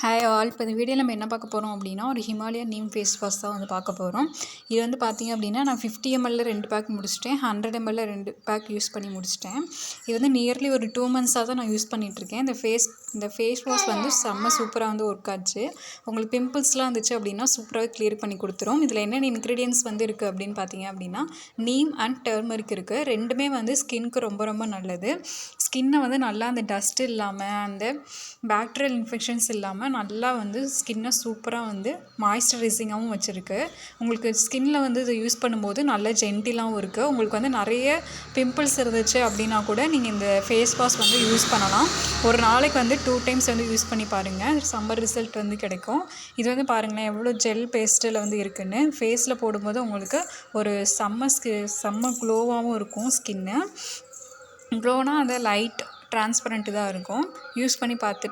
Hi all. இப்போ இந்த வீடியோவில் நம்ம என்ன பார்க்க போகிறோம் அப்படின்னா, ஒரு ஹிமாலயன் நீம் ஃபேஸ் வாஷ் தான் வந்து பார்க்க போகிறோம். இது வந்து பார்த்திங்க அப்படின்னா, நான் 50 ml 2 பேக் முடிச்சிட்டேன், 100 ml 2 பேக் யூஸ் பண்ணி முடிச்சிட்டேன். இது வந்து நியர்லி ஒரு 2 months தான் நான் யூஸ் பண்ணிகிட்ருக்கேன். இந்த ஃபேஸ் வாஷ் வந்து செம்ம சூப்பராக வந்து ஒர்க் ஆச்சு. உங்களுக்கு பிம்பிள்ஸ்லாம் இருந்துச்சு அப்படின்னா சூப்பராகவே கிளியர் பண்ணி கொடுத்துரும். இதில் என்னென்ன இன்க்ரீடியன்ஸ் வந்து இருக்குது அப்படின்னு பார்த்தீங்க அப்படின்னா, நீம் அண்ட் டர்மரிக் இருக்குது. ரெண்டுமே வந்து ஸ்கின்க்கு ரொம்ப ரொம்ப நல்லது. ஸ்கின்னை வந்து நல்லா அந்த டஸ்ட் இல்லாமல், அந்த பேக்டீரியல் இன்ஃபெக்ஷன்ஸ் இல்லாமல் நல்லா வந்து ஸ்கின்னை சூப்பராக வந்து மாய்ஸ்சரைசிங்காகவும் வச்சுருக்கு. உங்களுக்கு ஸ்கின்னில் வந்து இதை யூஸ் பண்ணும்போது நல்ல ஜென்டிலாகவும் இருக்குது. உங்களுக்கு வந்து நிறைய பிம்பிள்ஸ் இருந்துச்சு அப்படின்னா கூட நீங்கள் இந்த ஃபேஸ் வாஷ் வந்து யூஸ் பண்ணலாம். ஒரு நாளைக்கு வந்து 2 times வந்து யூஸ் பண்ணி பாருங்கள், சம்மர் ரிசல்ட் வந்து கிடைக்கும். இது வந்து பாருங்களேன் எவ்வளோ ஜெல் பேஸ்ட்டில் வந்து இருக்குதுன்னு. ஃபேஸில் போடும்போது உங்களுக்கு ஒரு செம்ம க்ளோவாகவும் இருக்கும். ஸ்கின்னு க்ளோனால் அந்த லைட் டிரான்ஸ்பரண்ட்டு தான் இருக்கும். யூஸ் பண்ணி பார்த்துட்டு